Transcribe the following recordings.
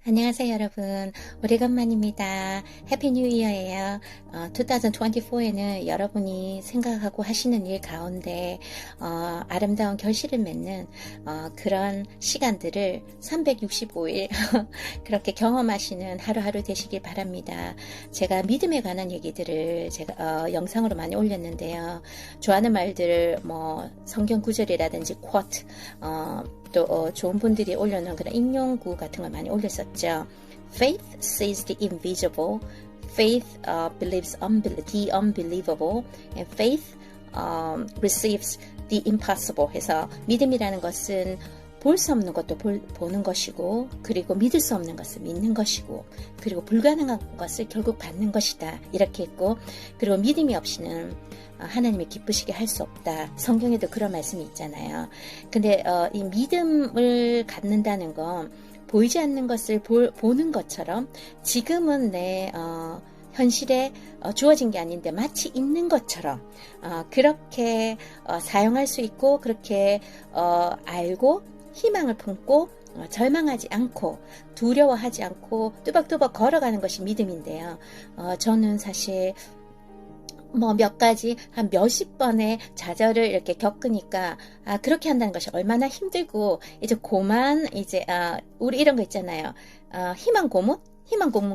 안녕하세요, 여러분. 오래간만입니다. 해피 뉴 이어예요. 2024에는 여러분이 생각하고 하시는 일 가운데 아름다운 결실을 맺는 그런 시간들을 365일 그렇게 경험하시는 하루하루 되시길 바랍니다. 제가 믿음에 관한 얘기들을 제가 영상으로 많이 올렸는데요. 좋아하는 말들을 성경 구절이라든지 quote, 또 좋은 분들이 올려놓은 그런 인용구 같은 걸 많이 올렸었죠. Faith sees the invisible, faith believes the unbelievable, and faith receives the impossible. 해서 믿음이라는 것은 볼 수 없는 것도 보는 것이고, 그리고 믿을 수 없는 것을 믿는 것이고, 그리고 불가능한 것을 결국 받는 것이다. 이렇게 했고, 그리고 믿음이 없이는 하나님이 기쁘시게 할 수 없다. 성경에도 그런 말씀이 있잖아요. 근데 이 믿음을 갖는다는 건 보이지 않는 것을 보는 것처럼 지금은 내 현실에 주어진 게 아닌데 마치 있는 것처럼 그렇게 사용할 수 있고, 그렇게 알고 희망을 품고 절망하지 않고 두려워하지 않고 뚜벅뚜벅 걸어가는 것이 믿음인데요. 저는 사실 몇 가지 한 몇십 번의 좌절을 이렇게 겪으니까 그렇게 한다는 것이 얼마나 힘들고, 이제 우리 이런 거 있잖아요. 희망 고문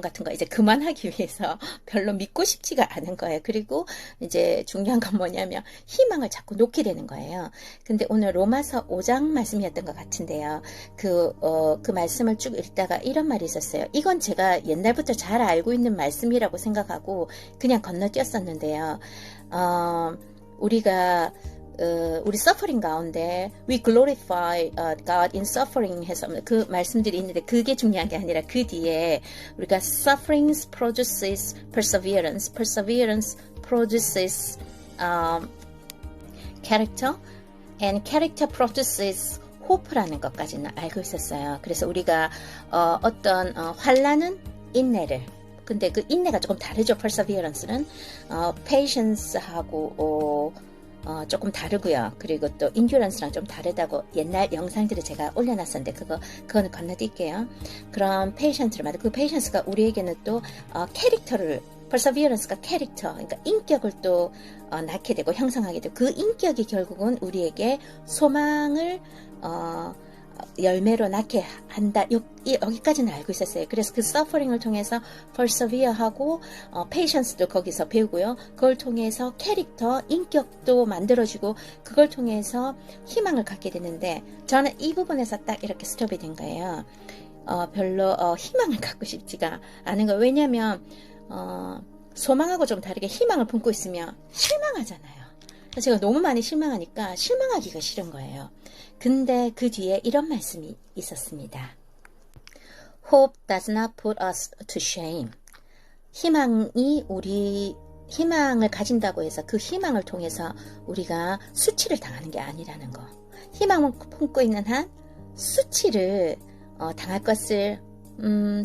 같은 거 이제 그만하기 위해서 별로 믿고 싶지가 않은 거예요. 그리고 이제 중요한 건 뭐냐면 희망을 자꾸 놓게 되는 거예요. 근데 오늘 로마서 5장 말씀이었던 것 같은데요. 그 말씀을 쭉 읽다가 이런 말이 있었어요. 이건 제가 옛날부터 잘 알고 있는 말씀이라고 생각하고 그냥 건너뛰었었는데요. 우리 서퍼링 가운데 we glorify God in suffering 해서 그 말씀들이 있는데 그게 중요한 게 아니라 그 뒤에 우리가 sufferings produces perseverance, perseverance produces character, and character produces hope라는 것까지는 알고 있었어요. 그래서 우리가 어떤 환난은 인내를, 근데 그 인내가 조금 다르죠. perseverance는 patience하고 조금 다르고요. 그리고 또 인듀런스랑 좀 다르다고 옛날 영상들을 제가 올려놨었는데 그거는 건너뛸게요. 그럼 페이션트를 말해. 그 페이션스가 우리에게는 또 캐릭터를, perseverance가 캐릭터, 그러니까 인격을 또 낳게 되고 형성하게 되고, 그 인격이 결국은 우리에게 소망을 열매로 낳게 한다. 여기까지는 알고 있었어요. 그래서 그 suffering을 통해서 persevere하고 patience도 거기서 배우고요. 그걸 통해서 캐릭터, 인격도 만들어지고, 그걸 통해서 희망을 갖게 되는데, 저는 이 부분에서 딱 이렇게 스톱이 된 거예요. 별로 희망을 갖고 싶지가 않은 거예요. 왜냐하면 소망하고 좀 다르게 희망을 품고 있으면 실망하잖아요. 제가 너무 많이 실망하니까 실망하기가 싫은 거예요. 근데 그 뒤에 이런 말씀이 있었습니다. Hope does not put us to shame. 희망을 가진다고 해서 그 희망을 통해서 우리가 수치를 당하는 게 아니라는 거. 희망을 품고 있는 한 수치를 당할 것을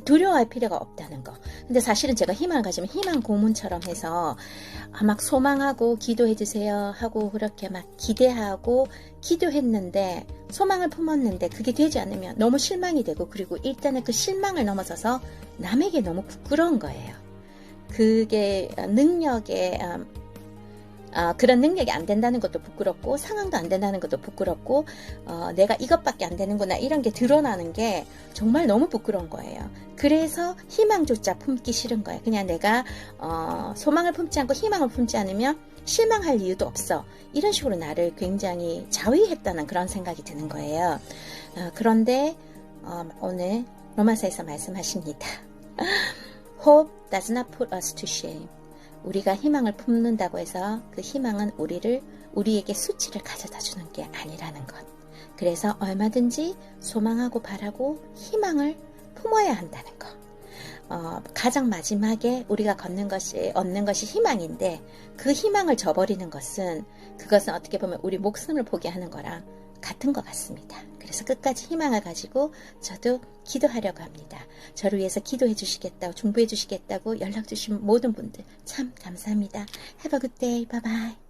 두려워할 필요가 없다는 거. 근데 사실은 제가 희망을 가지면 희망 고문처럼 해서 막 소망하고 기도해 주세요 하고 그렇게 막 기대하고 기도했는데, 소망을 품었는데 그게 되지 않으면 너무 실망이 되고, 그리고 일단은 그 실망을 넘어서서 남에게 너무 부끄러운 거예요. 그게 그런 능력이 안 된다는 것도 부끄럽고, 상황도 안 된다는 것도 부끄럽고, 내가 이것밖에 안 되는구나 이런 게 드러나는 게 정말 너무 부끄러운 거예요. 그래서 희망조차 품기 싫은 거예요. 그냥 내가 소망을 품지 않고 희망을 품지 않으면 실망할 이유도 없어. 이런 식으로 나를 굉장히 자위했다는 그런 생각이 드는 거예요. 그런데 오늘 로마서에서 말씀하십니다. Hope does not put us to shame. 우리가 희망을 품는다고 해서 그 희망은 우리에게 수치를 가져다 주는 게 아니라는 것. 그래서 얼마든지 소망하고 바라고 희망을 품어야 한다는 것. 가장 마지막에 우리가 얻는 것이 희망인데, 그 희망을 저버리는 그것은 어떻게 보면 우리 목숨을 포기하는 거랑 같은 것 같습니다. 그래서 끝까지 희망을 가지고 저도 기도하려고 합니다. 저를 위해서 기도해 주시겠다고, 중보해 주시겠다고 연락 주신 모든 분들 참 감사합니다. Have a good day. Bye bye.